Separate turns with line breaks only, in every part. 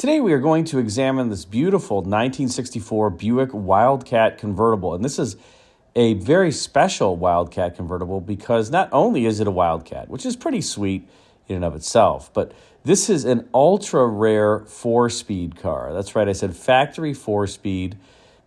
Today we are going to examine this beautiful 1964 Buick Wildcat convertible. And this is a very special Wildcat convertible because not only is it a Wildcat, which is pretty sweet in and of itself, but this is an ultra-rare four-speed car. That's right, I said factory four-speed.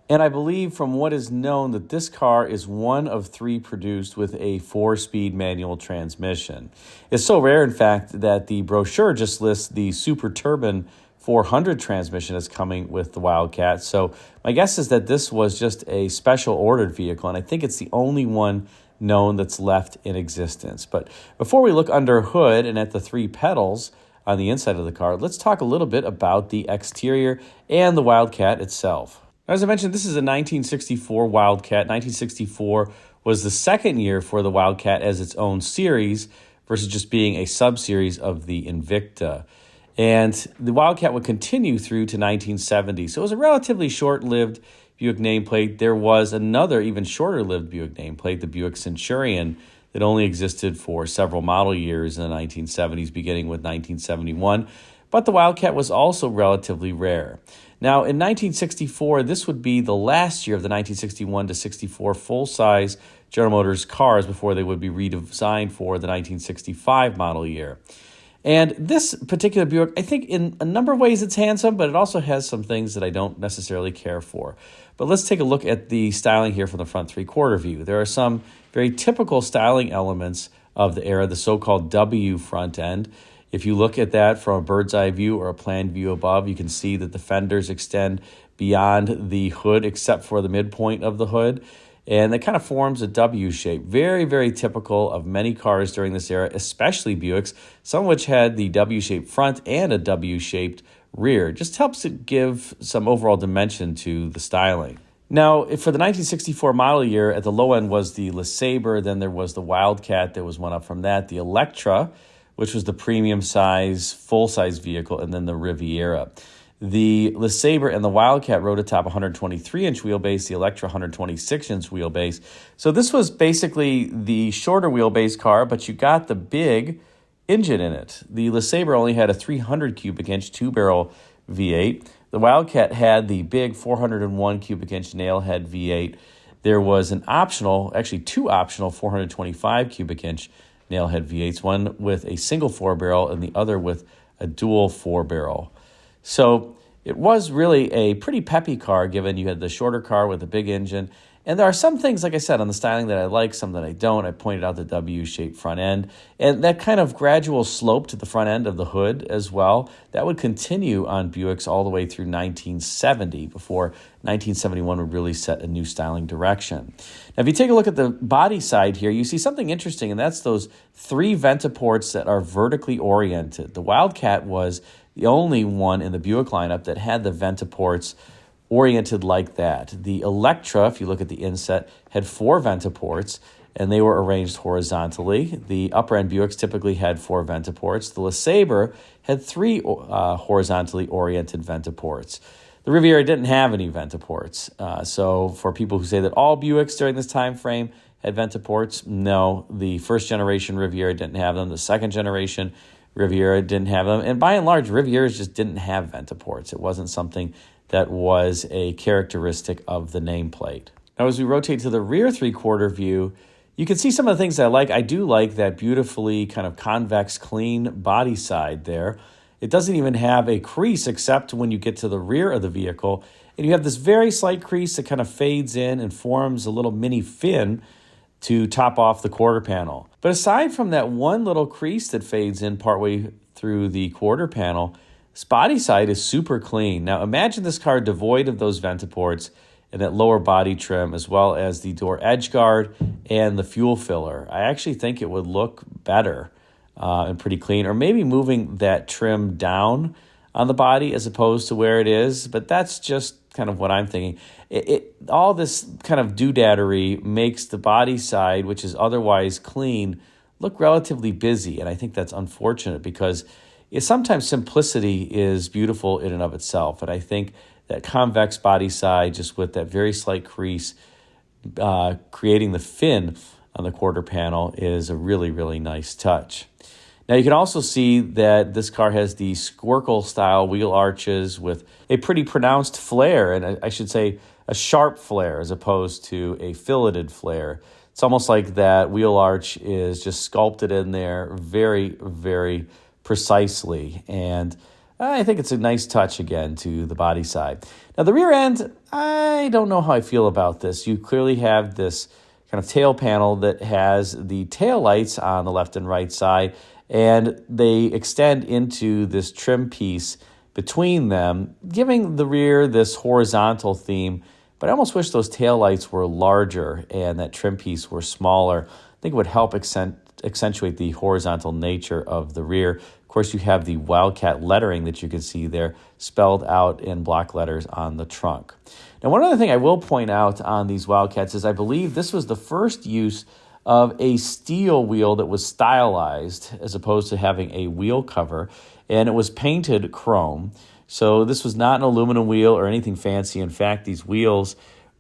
And I believe from what is known that this car is one of three produced with a four-speed manual transmission. It's so rare, in fact, that the brochure just lists the Super Turbine 400 transmission is coming with the Wildcat. So my guess is that this was just a special ordered vehicle, and I think it's the only one known that's left in existence. But before we look under hood and at the three pedals on the inside of the car, let's talk a little bit about the exterior and the Wildcat itself. As I mentioned, this is a 1964 Wildcat. 1964 was the second year for the Wildcat as its own series versus just being a sub-series of the Invicta. And the Wildcat would continue through to 1970. So it was a relatively short-lived Buick nameplate. There was another even shorter-lived Buick nameplate, the Buick Centurion, that only existed for several model years in the 1970s, beginning with 1971. But the Wildcat was also relatively rare. Now, in 1964, this would be the last year of the 1961 to 64 full-size General Motors cars before they would be redesigned for the 1965 model year. And this particular Buick, I think in a number of ways it's handsome, but it also has some things that I don't necessarily care for. But let's take a look at the styling here from the front three-quarter view. There are some very typical styling elements of the era, the so-called W front end. If you look at that from a bird's eye view or a planned view above, you can see that the fenders extend beyond the hood except for the midpoint of the hood. And that kind of forms a W shape. Very, very typical of many cars during this era, especially Buicks, some of which had the W-shaped front and a W-shaped rear. Just helps it give some overall dimension to the styling. Now, for the 1964 model year, at the low end was the LeSabre, then there was the Wildcat, there was one up from that, the Electra, which was the premium size, full-size vehicle, and then the Riviera. The LeSabre and the Wildcat rode atop 123-inch wheelbase, the Electra 126-inch wheelbase. So this was basically the shorter wheelbase car, but you got the big engine in it. The LeSabre only had a 300 cubic inch two-barrel V8. The Wildcat had the big 401 cubic inch nailhead V8. There was an optional, actually two optional 425 cubic inch nailhead V8s, one with a single four-barrel and the other with a dual four-barrel. So it was really a pretty peppy car, given you had the shorter car with the big engine. And there are some things, like I said, on the styling that I like, some that I don't. I pointed out the W-shaped front end. And that kind of gradual slope to the front end of the hood as well, that would continue on Buicks all the way through 1970, before 1971 would really set a new styling direction. Now, if you take a look at the body side here, you see something interesting, and that's those three ventiports that are vertically oriented. The Wildcat was the only one in the Buick lineup that had the ventiports oriented like that. The Electra, if you look at the inset, had four ventiports, and they were arranged horizontally. The upper-end Buicks typically had four ventiports. The LeSabre had three horizontally oriented ventiports. The Riviera didn't have any ventiports. So for people who say that all Buicks during this time frame had ventiports, no. The first-generation Riviera didn't have them. The second-generation Riviera didn't have them. And by and large, Rivieras just didn't have ventiports. It wasn't something that was a characteristic of the nameplate. Now, as we rotate to the rear three-quarter view, you can see some of the things I like. I do like that beautifully kind of convex, clean body side there. It doesn't even have a crease except when you get to the rear of the vehicle. And you have this very slight crease that kind of fades in and forms a little mini fin to top off the quarter panel. But aside from that one little crease that fades in partway through the quarter panel, this body side is super clean. Now imagine this car devoid of those ventiports and that lower body trim, as well as the door edge guard and the fuel filler. I actually think it would look better and pretty clean, or maybe moving that trim down on the body as opposed to where it is, but that's just kind of what I'm thinking. All this kind of doodaddery makes the body side, which is otherwise clean, look relatively busy, and I think that's unfortunate because sometimes simplicity is beautiful in and of itself, and I think that convex body side, just with that very slight crease, creating the fin on the quarter panel, is a really, really nice touch. Now you can also see that this car has the Squircle style wheel arches with a pretty pronounced flare, and I should say a sharp flare as opposed to a filleted flare. It's almost like that wheel arch is just sculpted in there very, very precisely. And I think it's a nice touch again to the body side. Now the rear end, I don't know how I feel about this. You clearly have this kind of tail panel that has the tail lights on the left and right side, and they extend into this trim piece between them, giving the rear this horizontal theme. But I almost wish those tail lights were larger and that trim piece were smaller. I think it would help accentuate the horizontal nature of the rear. Of course, you have the Wildcat lettering that you can see there spelled out in block letters on the trunk. Now, one other thing I will point out on these Wildcats is I believe this was the first use of a steel wheel that was stylized as opposed to having a wheel cover, and it was painted chrome. So this was not an aluminum wheel or anything fancy. In fact, these wheels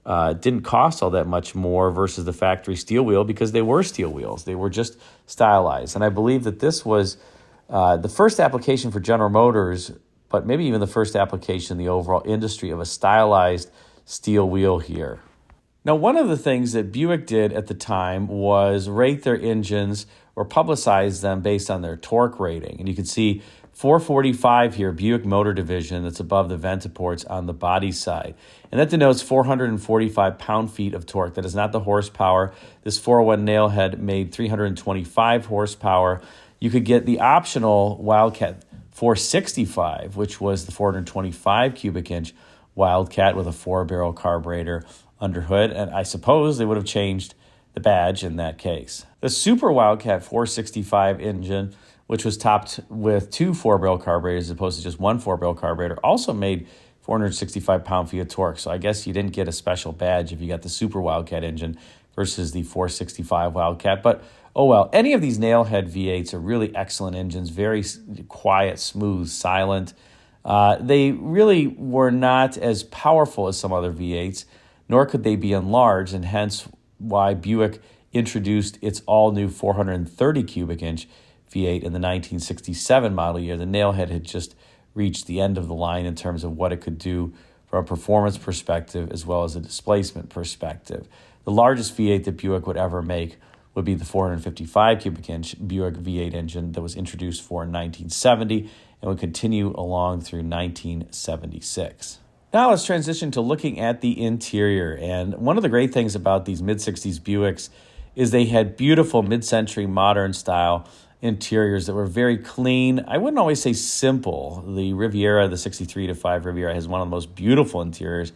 didn't cost all that much more versus the factory steel wheel because they were steel wheels. They were just stylized. And I believe that this was the first application for General Motors, but maybe even the first application in the overall industry of a stylized steel wheel here. Now, one of the things that Buick did at the time was rate their engines or publicize them based on their torque rating. And you can see 445 here, Buick Motor Division, that's above the Ventaports on the body side. And that denotes 445 pound-feet of torque. That is not the horsepower. This 401 nailhead made 325 horsepower. You could get the optional Wildcat 465, which was the 425 cubic inch Wildcat with a 4-barrel carburetor under hood, and I suppose they would have changed the badge in that case. The Super Wildcat 465 engine, which was topped with 2 4-barrel carburetors as opposed to just 1 4-barrel carburetor, also made 465 pound-feet of torque. So I guess you didn't get a special badge if you got the Super Wildcat engine versus the 465 Wildcat. But oh well, any of these nailhead V8s are really excellent engines, very quiet, smooth, silent. They really were not as powerful as some other V8s, nor could they be enlarged, and hence why Buick introduced its all-new 430 cubic inch V8 in the 1967 model year. The nailhead had just reached the end of the line in terms of what it could do from a performance perspective as well as a displacement perspective. The largest V8 that Buick would ever make would be the 455 cubic inch Buick V8 engine that was introduced for in 1970 and would continue along through 1976. Now let's transition to looking at the interior. And one of the great things about these mid-60s Buicks is they had beautiful mid-century modern style interiors that were very clean. I wouldn't always say simple. The Riviera, the 63-5 Riviera, has one of the most beautiful interiors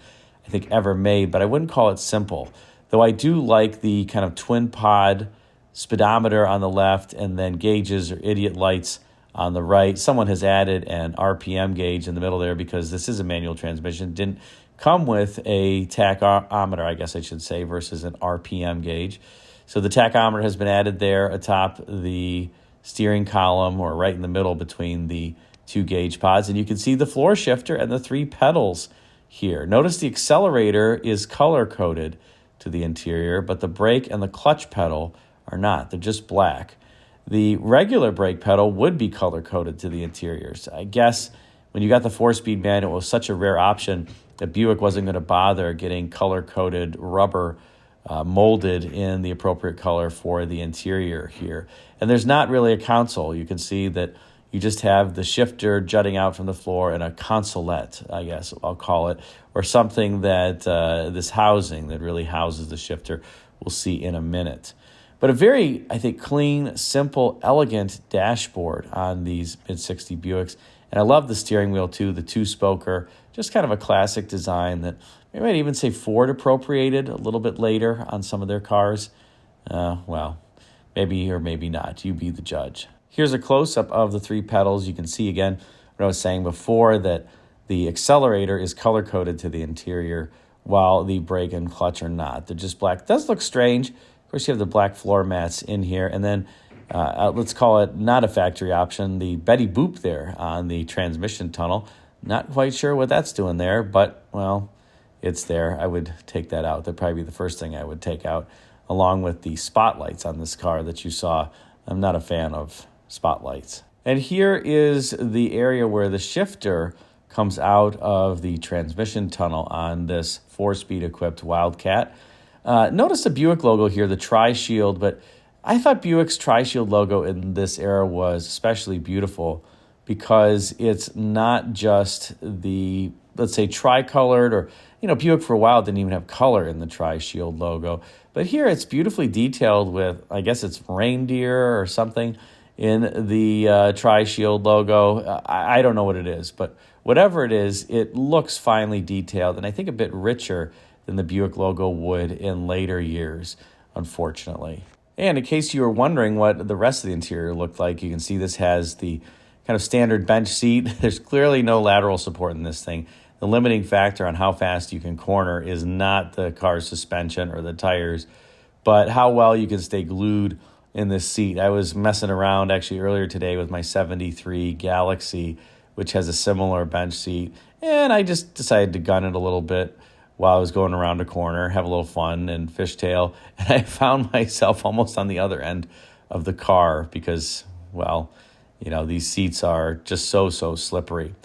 I think ever made, but I wouldn't call it simple. Though I do like the kind of twin pod speedometer on the left and then gauges or idiot lights on the right. Someone has added an RPM gauge in the middle there because this is a manual transmission. Didn't come with a tachometer, I guess I should say, versus an RPM gauge. So the tachometer has been added there atop the steering column or right in the middle between the 2 gauge pods. And you can see the floor shifter and the 3 pedals here. Notice the accelerator is color-coded to the interior, but the brake and the clutch pedal are not. They're just black. The regular brake pedal would be color-coded to the interiors. I guess when you got the 4-speed manual, it was such a rare option that Buick wasn't going to bother getting color-coded rubber molded in the appropriate color for the interior here. And there's not really a console. You can see that you just have the shifter jutting out from the floor and a consolette, I guess I'll call it, or something that this housing that really houses the shifter we'll see in a minute. But a very, I think, clean, simple, elegant dashboard on these mid-60 Buicks. And I love the steering wheel, too, the 2-spoker, just kind of a classic design that we might even say Ford appropriated a little bit later on some of their cars. Well, maybe or maybe not. You be the judge. Here's a close-up of the 3 pedals. You can see, again, what I was saying before, that the accelerator is color-coded to the interior while the brake and clutch are not. They're just black. It does look strange. Of course, you have the black floor mats in here, and then let's call it not a factory option, the Betty Boop there on the transmission tunnel. Not quite sure what that's doing there, but, well, it's there. I would take that out. That'd probably be the first thing I would take out, along with the spotlights on this car that you saw. I'm not a fan of spotlights. And here is the area where the shifter comes out of the transmission tunnel on this 4-speed equipped Wildcat. Notice the Buick logo here, the Tri-Shield, but I thought Buick's Tri-Shield logo in this era was especially beautiful because it's not just the, let's say, tricolored, or, Buick for a while didn't even have color in the Tri-Shield logo. But here it's beautifully detailed with, I guess it's reindeer or something in the Tri-Shield logo. I don't know what it is, but whatever it is, it looks finely detailed, and I think a bit richer than the Buick logo would in later years, unfortunately. And in case you were wondering what the rest of the interior looked like, you can see this has the kind of standard bench seat. There's clearly no lateral support in this thing. The limiting factor on how fast you can corner is not the car's suspension or the tires, but how well you can stay glued in this seat. I was messing around actually earlier today with my 73 Galaxy, which has a similar bench seat, and I just decided to gun it a little bit while I was going around a corner, have a little fun and fishtail, and I found myself almost on the other end of the car because, well, these seats are just so slippery.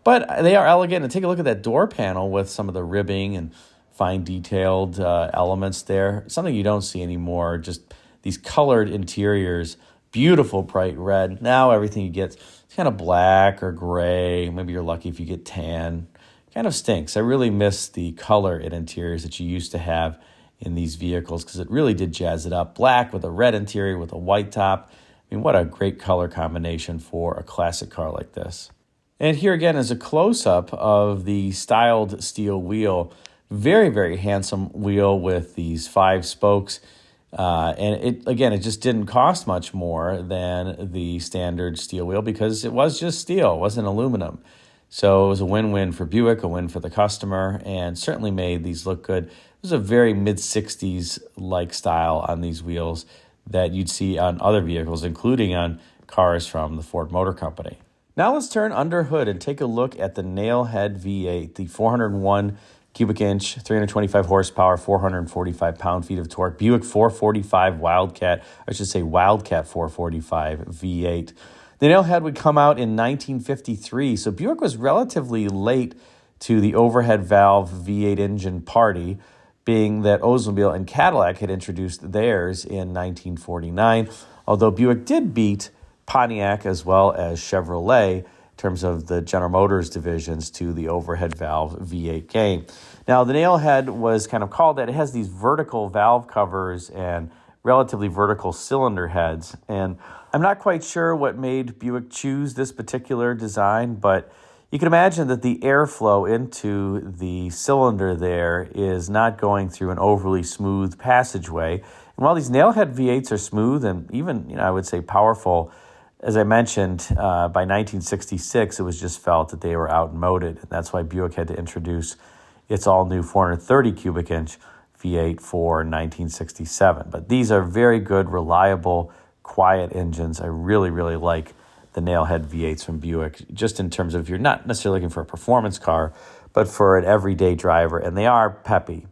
But they are elegant, and take a look at that door panel with some of the ribbing and fine detailed elements there. Something you don't see anymore, just these colored interiors, beautiful bright red. Now everything you get is kind of black or gray. Maybe you're lucky if you get tan. Kind of stinks. I really miss the color in interiors that you used to have in these vehicles because it really did jazz it up. Black with a red interior with a white top. I mean, what a great color combination for a classic car like this. And here again is a close-up of the styled steel wheel. Very, very handsome wheel with these 5 spokes. And it just didn't cost much more than the standard steel wheel because it was just steel, it wasn't aluminum. So it was a win-win for Buick, a win for the customer, and certainly made these look good. It was a very mid-60s-like style on these wheels that you'd see on other vehicles, including on cars from the Ford Motor Company. Now let's turn under hood and take a look at the Nailhead V8, the 401 cubic inch, 325 horsepower, 445 pound-feet of torque, Buick 445 Wildcat, I should say Wildcat 445 V8. The Nailhead would come out in 1953, so Buick was relatively late to the overhead valve V8 engine party, being that Oldsmobile and Cadillac had introduced theirs in 1949, although Buick did beat Pontiac as well as Chevrolet in terms of the General Motors divisions to the overhead valve V8 game. Now, the Nailhead was kind of called that. It has these vertical valve covers and relatively vertical cylinder heads, and I'm not quite sure what made Buick choose this particular design, but you can imagine that the airflow into the cylinder there is not going through an overly smooth passageway. And while these Nailhead V8s are smooth and even, I would say powerful, as I mentioned, by 1966, it was just felt that they were outmoded, and that's why Buick had to introduce its all-new 430 cubic inch V8 for 1967. But these are very good, reliable, quiet engines. I really, really like the Nailhead V8s from Buick, just in terms of if you're not necessarily looking for a performance car, but for an everyday driver, and they are peppy.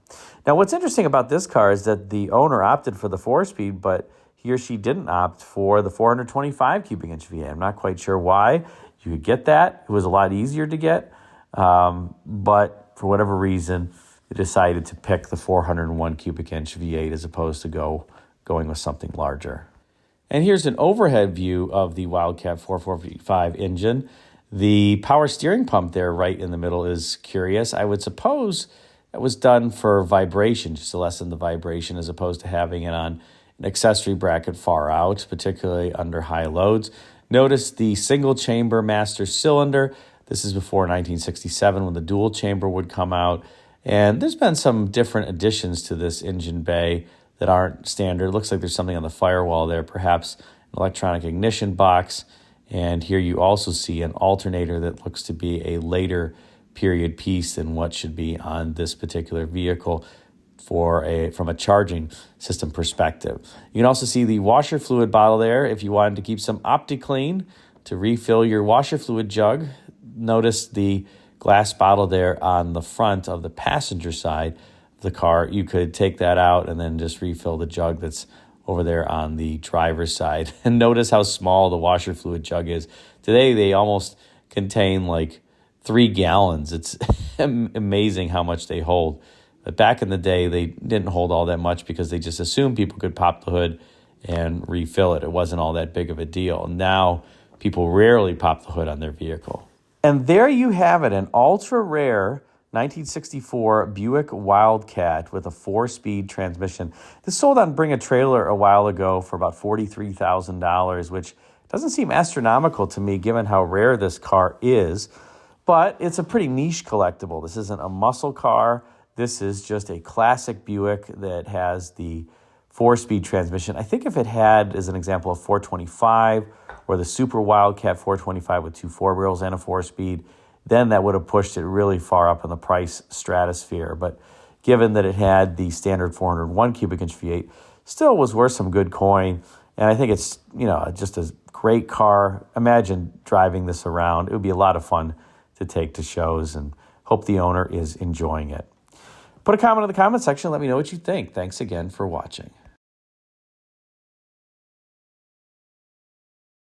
Now, what's interesting about this car is that the owner opted for the 4-speed, but he or she didn't opt for the 425 cubic inch V8. I'm not quite sure why. You could get that. It was a lot easier to get, but for whatever reason, they decided to pick the 401 cubic inch V8 as opposed to going with something larger. And here's an overhead view of the Wildcat 445 engine. The power steering pump there right in the middle is curious. I would suppose that was done for vibration, just to lessen the vibration as opposed to having it on an accessory bracket far out, particularly under high loads. Notice the single chamber master cylinder. This is before 1967 when the dual chamber would come out. And there's been some different additions to this engine bay that aren't standard. It looks like there's something on the firewall there, perhaps an electronic ignition box. And here you also see an alternator that looks to be a later period piece than what should be on this particular vehicle from a charging system perspective. You can also see the washer fluid bottle there if you wanted to keep some OptiClean to refill your washer fluid jug. Notice the glass bottle there on the front of the passenger side of the car. You could take that out and then just refill the jug that's over there on the driver's side. And notice how small the washer fluid jug is. Today, they almost contain like 3 gallons. It's amazing how much they hold. But back in the day, they didn't hold all that much because they just assumed people could pop the hood and refill it. It wasn't all that big of a deal. Now, people rarely pop the hood on their vehicle. And there you have it, an ultra-rare 1964 Buick Wildcat with a 4-speed transmission. This sold on Bring a Trailer a while ago for about $43,000, which doesn't seem astronomical to me given how rare this car is, but it's a pretty niche collectible. This isn't a muscle car. This is just a classic Buick that has the 4-speed transmission. I think if it had, as an example, a 425 or the Super Wildcat 425 with 2 4-wheels and a 4-speed, then that would have pushed it really far up in the price stratosphere. But given that it had the standard 401 cubic inch V8, still was worth some good coin. And I think it's, just a great car. Imagine driving this around. It would be a lot of fun to take to shows, and hope the owner is enjoying it. Put a comment in the comment section. Let me know what you think. Thanks again for watching.